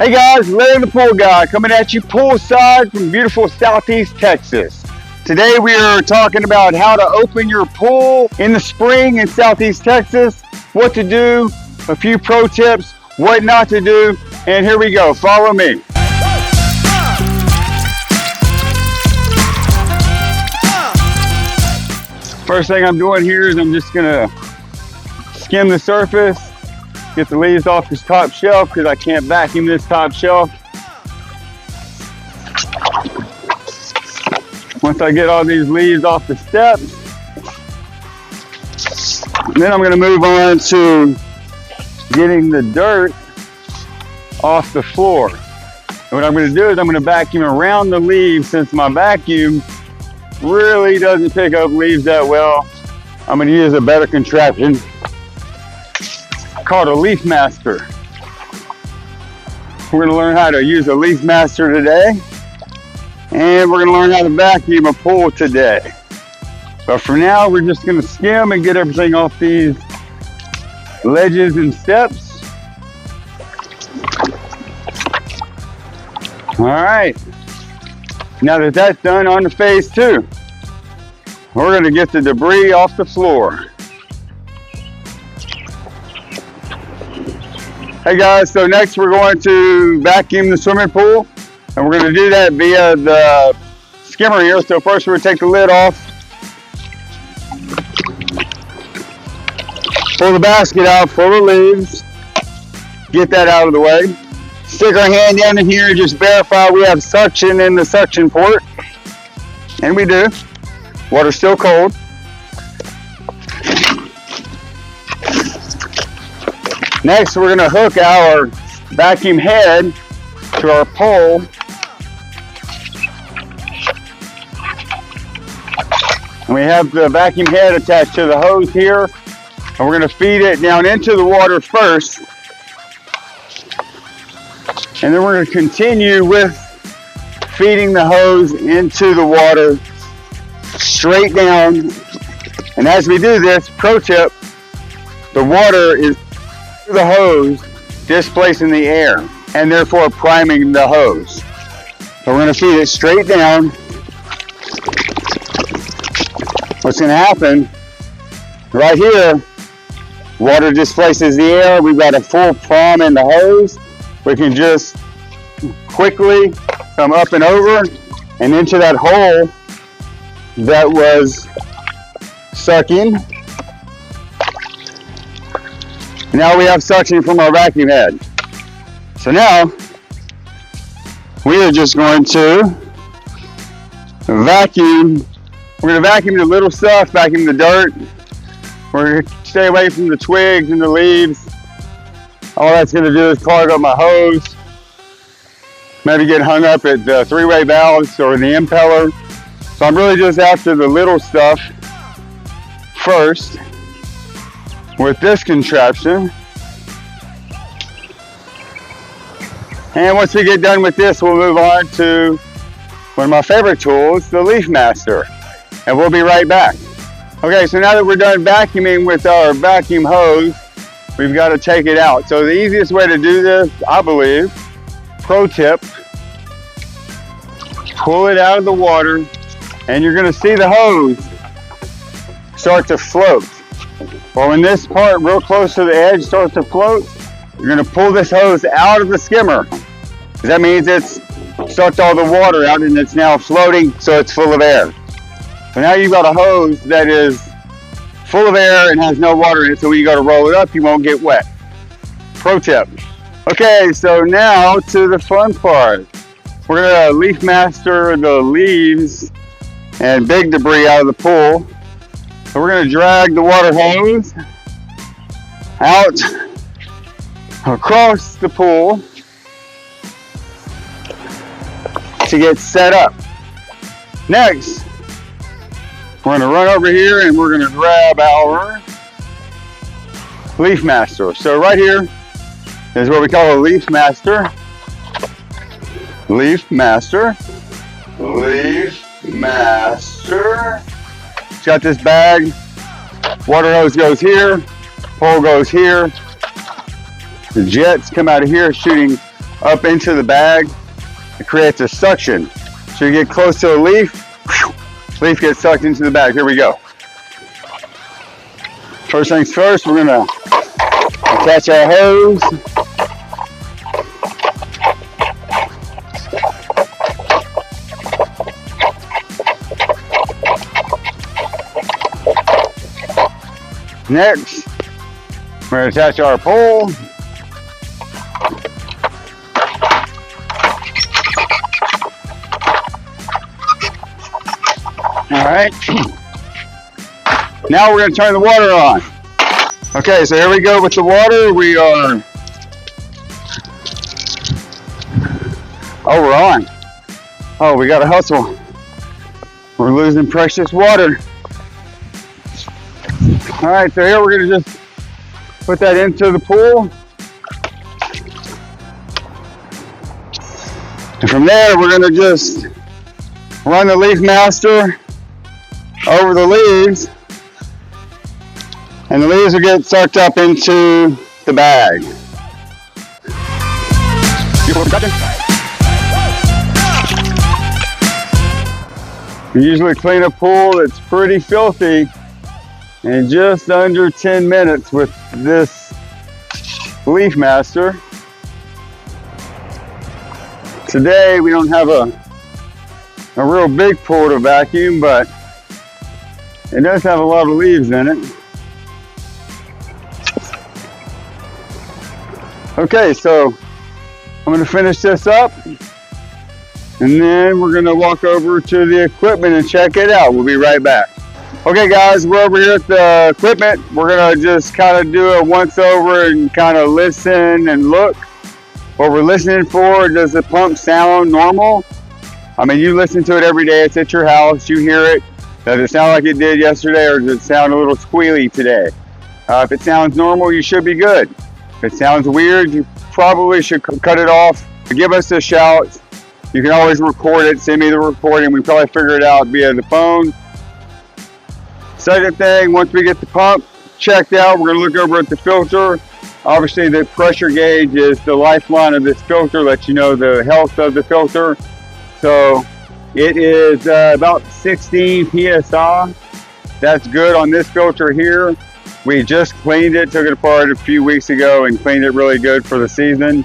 Hey guys, Larry the Pool Guy coming at you poolside from beautiful Southeast Texas. Today we are talking about how to open your pool in the spring in Southeast Texas, what to do, a few pro tips, what not to do, and here we go, follow me. First thing I'm doing here is I'm just gonna skim the surface, get the leaves off this top shelf because I can't vacuum this top shelf. Once I get all these leaves off the steps, then I'm going to move on to getting the dirt off the floor. And what I'm going to do is I'm going to vacuum around the leaves. Since my vacuum really doesn't pick up leaves that well, I'm going to use a better contraption called a Leaf Master. We're going to learn how to use a Leaf Master today, and we're going to learn how to vacuum a pool today. But for now, we're just going to skim and get everything off these ledges and steps. All right, now that that's done, on to phase two. We're going to get the debris off the floor. Hey guys, so next we're going to vacuum the swimming pool, and we're going to do that via the skimmer here. So first we're going to take the lid off, pull the basket out full of leaves, get that out of the way. Stick our hand down in here and just verify we have suction in the suction port, and we do. Water's still cold. Next, we're going to hook our vacuum head to our pole. And we have the vacuum head attached to the hose here. And we're going to feed it down into the water first. And then we're going to continue with feeding the hose into the water straight down. And as we do this, pro tip, the water is the hose displacing the air and therefore priming the hose. So we're going to feed it straight down. What's going to happen right here, water displaces the air. We've got a full prom in the hose. We can just quickly come up and over and into that hole that was sucking. Now we have suction from our vacuum head. So now we are just going to vacuum. We're going to vacuum the little stuff, vacuum the dirt. We're going to stay away from the twigs and the leaves. All that's going to do is clog up my hose. Maybe get hung up at the three-way valves or the impeller. So I'm really just after the little stuff first with this contraption. And once we get done with this, we'll move on to one of my favorite tools, the Leaf Master. And we'll be right back. Okay, so now that we're done vacuuming with our vacuum hose, we've got to take it out. So the easiest way to do this, I believe, pro tip, pull it out of the water, and you're going to see the hose start to float. Well, when this part real close to the edge starts to float, you're going to pull this hose out of the skimmer. That means it's sucked all the water out and it's now floating, so it's full of air. So now you've got a hose that is full of air and has no water in it, so when you go to roll it up, you won't get wet. Pro tip. Okay, so now to the fun part. We're going to Leaf Master the leaves and big debris out of the pool. So we're going to drag the water hose out across the pool to get set up. Next, we're going to run over here and we're going to grab our Leaf Master. So right here is what we call a Leaf Master. Leaf Master. Leaf Master. It's got this bag. Water hose goes here. Pole goes here. The jets come out of here shooting up into the bag. It creates a suction. So you get close to a leaf, leaf gets sucked into the bag. Here we go. First things first, we're gonna attach our hose. Next, we're going to attach our pole. All right. Now we're going to turn the water on. Okay, so here we go with the water. We are, we're on. Oh, we got to hustle. We're losing precious water. All right, so here we're gonna just put that into the pool. And from there, we're gonna just run the Leaf Master over the leaves. And the leaves will get sucked up into the bag. We usually clean a pool that's pretty filthy in just under 10 minutes with this Leaf Master. Today we don't have a real big pool to vacuum, but it does have a lot of leaves in it. Okay, so I'm going to finish this up and then we're going to walk over to the equipment and check it out. We'll be right back. Okay guys, we're over here at the equipment. We're gonna just kind of do a once over and kind of listen and look. What we're listening for, does the pump sound normal? I mean, you listen to it every day, it's at your house, you hear it. Does it sound like it did yesterday or does it sound a little squealy today? If it sounds normal, you should be good. If it sounds weird, you probably should cut it off. Give us a shout. You can always record it, send me the recording. We probably figure it out via the phone. Second thing, once we get the pump checked out, we're going to look over at the filter. Obviously, the pressure gauge is the lifeline of this filter, lets you know the health of the filter. So it is about 16 PSI. That's good on this filter here. We just cleaned it, took it apart a few weeks ago and cleaned it really good for the season.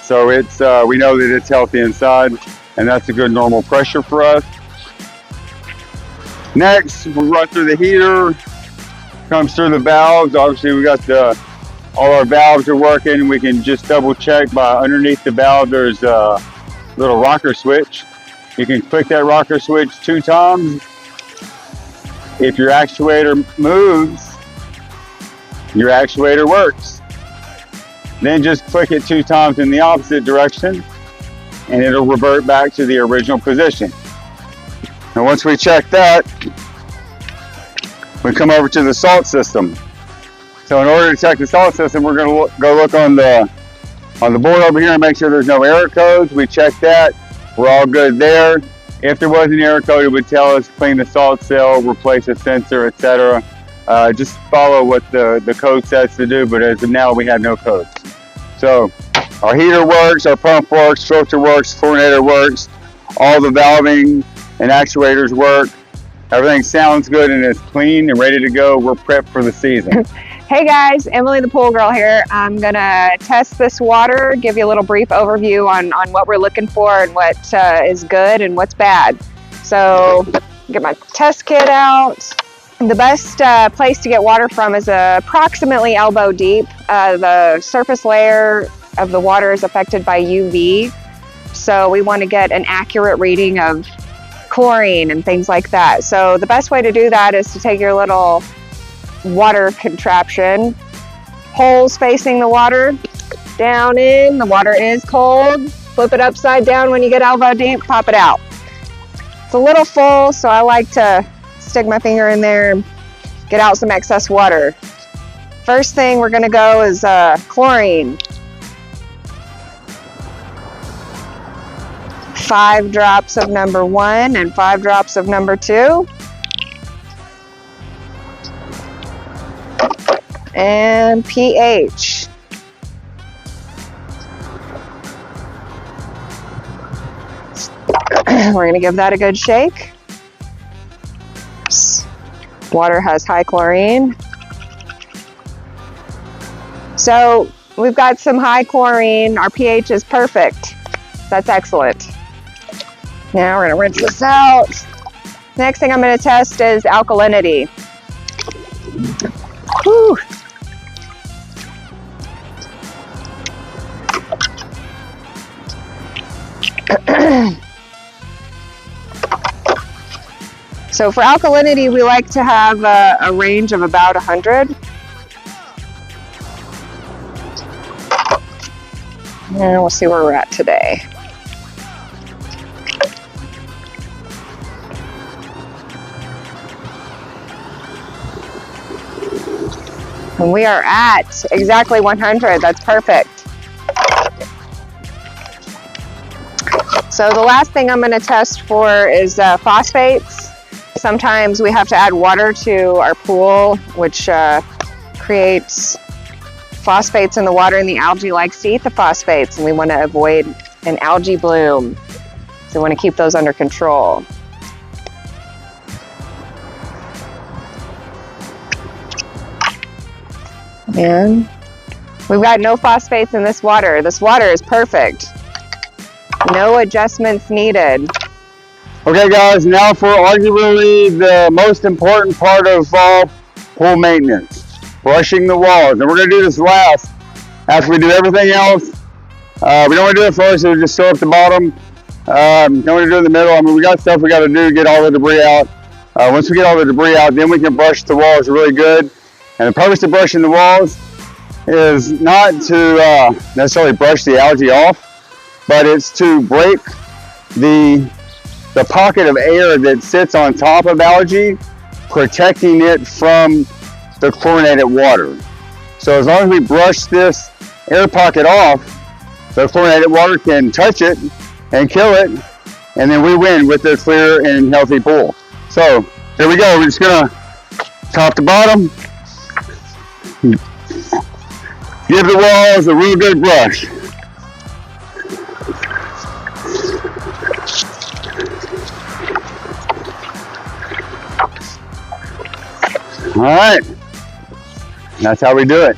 So it's we know that it's healthy inside, and that's a good normal pressure for us. Next, we'll run through the heater, comes through the valves. Obviously, we got all our valves are working. We can just double check by underneath the valve, there's a little rocker switch. You can click that rocker switch 2 times. If your actuator moves, your actuator works. Then just click it 2 times in the opposite direction and it'll revert back to the original position. And once we check that, we come over to the salt system. So in order to check the salt system, we're going to go look on the board over here and make sure there's no error codes. We check that. We're all good there. If there was an error code, it would tell us clean the salt cell, replace a sensor, etc. Just follow what the code says to do, but as of now, we have no codes. So our heater works, our pump works, filter works, chlorinator works, all the valving and actuators work. Everything sounds good and is clean and ready to go. We're prepped for the season. Hey guys, Emily the pool girl here. I'm gonna test this water, give you a little brief overview on what we're looking for and what is good and what's bad. So get my test kit out. The best place to get water from is approximately elbow deep. The surface layer of the water is affected by UV. So we want to get an accurate reading of chlorine and things like that. So the best way to do that is to take your little water contraption, holes facing the water, down in, the water is cold, flip it upside down when you get elbow deep, pop it out. It's a little full, so I like to stick my finger in there and get out some excess water. First thing we're gonna go is chlorine. 5 drops of number 1 and 5 drops of number 2. And pH. We're gonna give that a good shake. Water has high chlorine. So we've got some high chlorine. Our pH is perfect. That's excellent. Now we're gonna rinse this out. Next thing I'm gonna test is alkalinity. Whew. So for alkalinity, we like to have a range of about 100. And we'll see where we're at today. And we are at exactly 100. That's perfect. So the last thing I'm going to test for is phosphates. Sometimes we have to add water to our pool, which creates phosphates in the water, and the algae likes to eat the phosphates, and we want to avoid an algae bloom. So we want to keep those under control. And we've got no phosphates in this water. This water is perfect. No adjustments needed. Okay guys, now for arguably the most important part of all pool maintenance, brushing the walls. And we're gonna do this last after we do everything else. We don't wanna do it first, so just sew up the bottom. Don't wanna do it in the middle. I mean, we got stuff we gotta do to get all the debris out. Once we get all the debris out, then we can brush the walls really good. And the purpose of brushing the walls is not to necessarily brush the algae off, but it's to break the pocket of air that sits on top of algae, protecting it from the chlorinated water. So as long as we brush this air pocket off, the chlorinated water can touch it and kill it, and then we win with a clear and healthy pool. So here we go. We're just gonna top to bottom, give the walls a real good brush. All right, that's how we do it.